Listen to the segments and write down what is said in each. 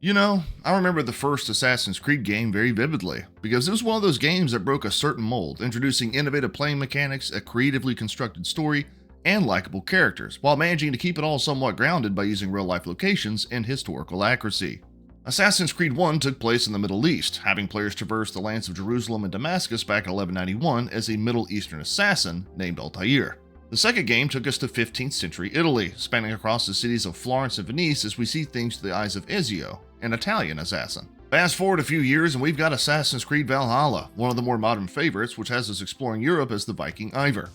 You know, I remember the first Assassin's Creed game very vividly, because it was one of those games that broke a certain mold, introducing innovative playing mechanics, a creatively constructed story, and likable characters, while managing to keep it all somewhat grounded by using real-life locations and historical accuracy. Assassin's Creed 1 took place in the Middle East, having players traverse the lands of Jerusalem and Damascus back in 1191 as a Middle Eastern assassin named Altair. The second game took us to 15th century Italy, spanning across the cities of Florence and Venice as we see things through the eyes of Ezio, an Italian assassin. Fast forward a few years and we've got Assassin's Creed Valhalla, one of the more modern favorites, which has us exploring Europe as the Viking Ivar.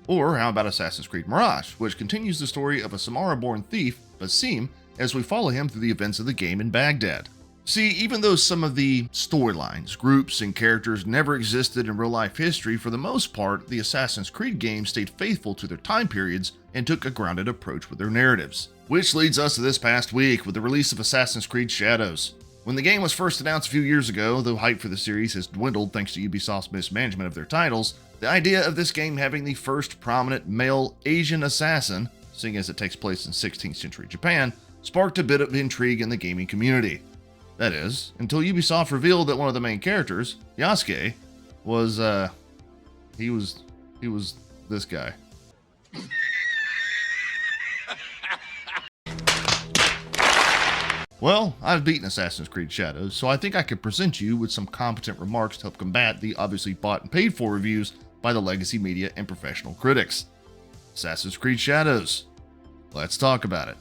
Or how about Assassin's Creed Mirage, which continues the story of a Samara-born thief, Basim, as we follow him through the events of the game in Baghdad. See, even though some of the storylines, groups, and characters never existed in real-life history, for the most part, the Assassin's Creed games stayed faithful to their time periods and took a grounded approach with their narratives. Which leads us to this past week with the release of Assassin's Creed Shadows. When the game was first announced a few years ago, though hype for the series has dwindled thanks to Ubisoft's mismanagement of their titles, the idea of this game having the first prominent male Asian assassin, seeing as it takes place in 16th century Japan, sparked a bit of intrigue in the gaming community. That is, until Ubisoft revealed that one of the main characters, Yasuke, was this guy. Well, I've beaten Assassin's Creed Shadows, so I think I could present you with some competent remarks to help combat the obviously bought and paid for reviews by the legacy media and professional critics. Assassin's Creed Shadows. Let's talk about it.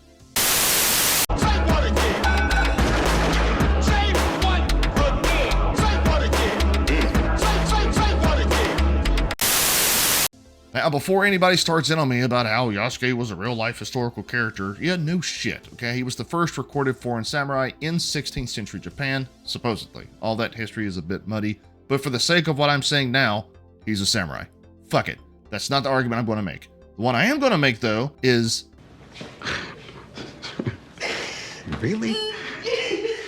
Now, before anybody starts in on me about how Yasuke was a real-life historical character, yeah, no shit, okay? He was the first recorded foreign samurai in 16th century Japan, supposedly. All that history is a bit muddy, but for the sake of what I'm saying now, he's a samurai. Fuck it. That's not the argument I'm going to make. The one I am going to make, though, is... Really?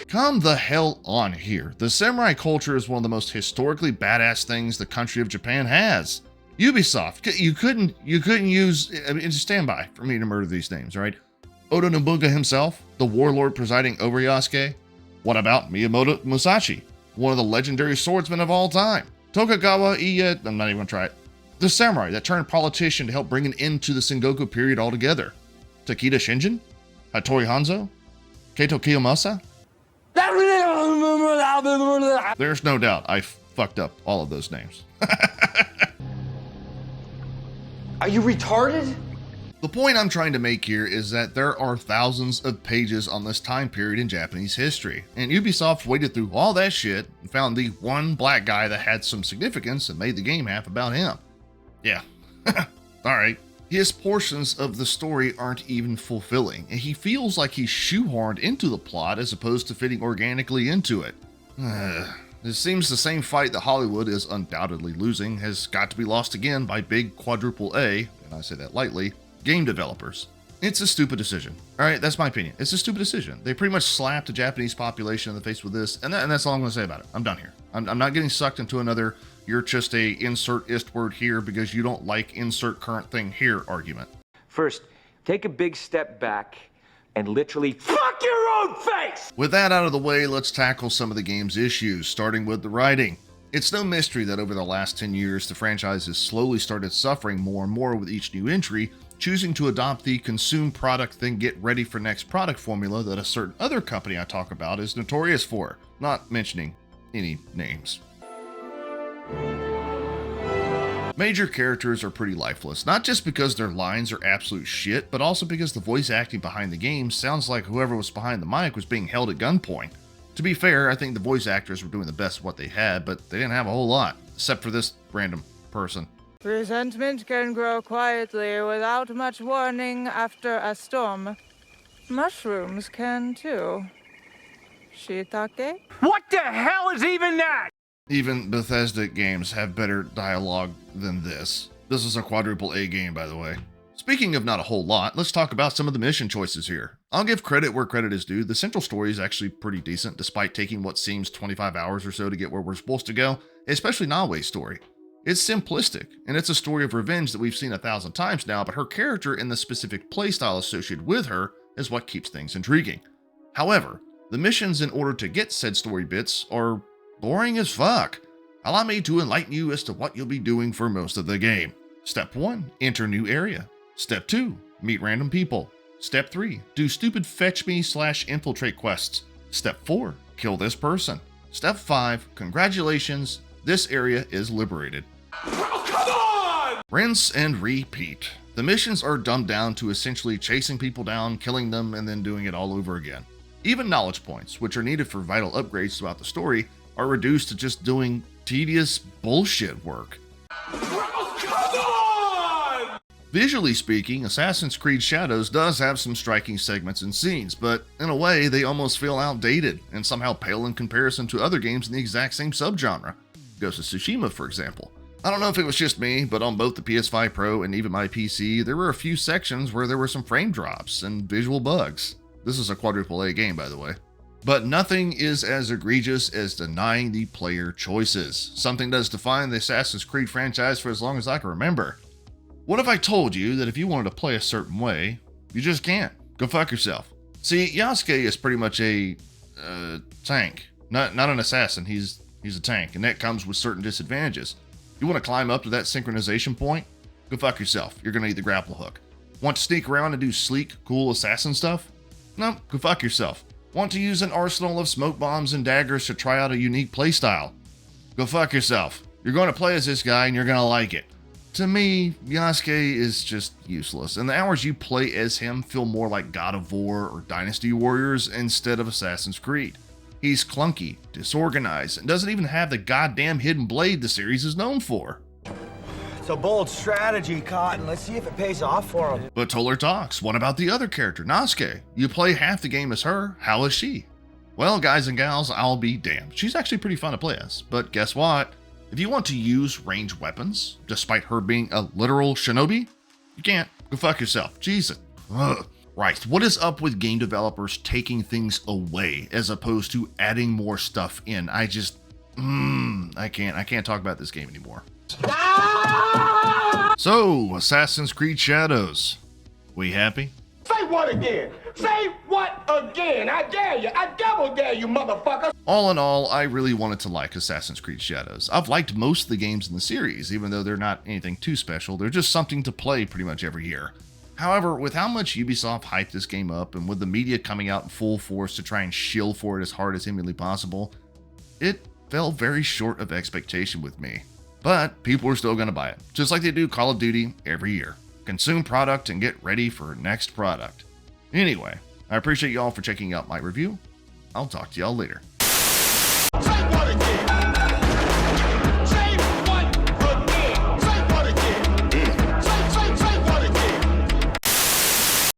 Come the hell on here. The samurai culture is one of the most historically badass things the country of Japan has. Ubisoft, you couldn't use, just stand by for me to murder these names, all right? Oda Nobunaga himself, the warlord presiding over Yasuke. What about Miyamoto Musashi, one of the legendary swordsmen of all time? Tokugawa Ieyasu, I'm not even gonna try it. The samurai that turned politician to help bring an end to the Sengoku period altogether. Takeda Shingen, Hattori Hanzo, Kaito Kiyomasa. There's no doubt I fucked up all of those names. Are you retarded? The point I'm trying to make here is that there are thousands of pages on this time period in Japanese history, and Ubisoft waded through all that shit and found the one black guy that had some significance and made the game half about him. Yeah, alright. His portions of the story aren't even fulfilling, and he feels like he's shoehorned into the plot as opposed to fitting organically into it. It seems the same fight that Hollywood is undoubtedly losing has got to be lost again by big quadruple A, and I say that lightly, game developers. It's a stupid decision. Alright, that's my opinion. It's a stupid decision. They pretty much slapped the Japanese population in the face with this, and that's all I'm going to say about it. I'm done here. I'm not getting sucked into another, you're just a insert ist word here because you don't like insert current thing here argument. First, take a big step back and literally fuck your own face! With that out of the way, let's tackle some of the game's issues, starting with the writing. It's no mystery that over the last 10 years, the franchise has slowly started suffering more and more with each new entry, choosing to adopt the consume product then get ready for next product formula that a certain other company I talk about is notorious for, not mentioning any names. Major characters are pretty lifeless, not just because their lines are absolute shit, but also because the voice acting behind the game sounds like whoever was behind the mic was being held at gunpoint. To be fair, I think the voice actors were doing the best of what they had, but they didn't have a whole lot, except for this random person. Resentment can grow quietly without much warning after a storm. Mushrooms can too. Shiitake? What the hell is even that? Even Bethesda games have better dialogue than this. This is a quadruple A game, by the way. Speaking of not a whole lot, let's talk about some of the mission choices here. I'll give credit where credit is due. The central story is actually pretty decent, despite taking what seems 25 hours or so to get where we're supposed to go, especially Nawe's story. It's simplistic, and it's a story of revenge that we've seen 1,000 times now, but her character and the specific playstyle associated with her is what keeps things intriguing. However, The missions in order to get said story bits are boring as fuck. Allow me to enlighten you as to what you'll be doing for most of the game. Step 1, enter new area. Step 2, meet random people. Step 3, do stupid fetch me / infiltrate quests. Step 4, kill this person. Step 5, congratulations, this area is liberated. Oh, come on! Rinse and repeat. The missions are dumbed down to essentially chasing people down, killing them, and then doing it all over again. Even knowledge points, which are needed for vital upgrades throughout the story, are reduced to just doing tedious bullshit work. Oh, come on! Visually speaking, Assassin's Creed Shadows does have some striking segments and scenes, but in a way they almost feel outdated and somehow pale in comparison to other games in the exact same subgenre. Ghost of Tsushima, for example. I don't know if it was just me, but on both the PS5 Pro and even my PC, there were a few sections where there were some frame drops and visual bugs. This is a quadruple A game, by the way. But nothing is as egregious as denying the player choices, something that has defined the Assassin's Creed franchise for as long as I can remember. What if I told you that if you wanted to play a certain way, you just can't? Go fuck yourself. See, Yasuke is pretty much a tank, not an assassin. He's a tank, and that comes with certain disadvantages. You want to climb up to that synchronization point? Go fuck yourself. You're gonna need the grapple hook. Want to sneak around and do sleek, cool assassin stuff? No, go fuck yourself. Want to use an arsenal of smoke bombs and daggers to try out a unique playstyle? Go fuck yourself. You're going to play as this guy and you're going to like it. To me, Yasuke is just useless, and the hours you play as him feel more like God of War or Dynasty Warriors instead of Assassin's Creed. He's clunky, disorganized, and doesn't even have the goddamn hidden blade the series is known for. It's a bold strategy, Cotton. Let's see if it pays off for him. But Toler talks. What about the other character, Nasuke? You play half the game as her. How is she? Well, guys and gals, I'll be damned. She's actually pretty fun to play as. But guess what? If you want to use ranged weapons, despite her being a literal shinobi, you can't. Go fuck yourself. Jesus. Ugh. Right, what is up with game developers taking things away as opposed to adding more stuff in? I can't talk about this game anymore. So, Assassin's Creed Shadows. We happy? Say what again? Say what again? I dare you. I double dare you, motherfucker. All in all, I really wanted to like Assassin's Creed Shadows. I've liked most of the games in the series, even though they're not anything too special. They're just something to play pretty much every year. However, with how much Ubisoft hyped this game up, and with the media coming out in full force to try and shill for it as hard as humanly possible, it fell very short of expectation with me. But people are still going to buy it, just like they do Call of Duty every year. Consume product and get ready for next product. Anyway, I appreciate y'all for checking out my review. I'll talk to y'all later.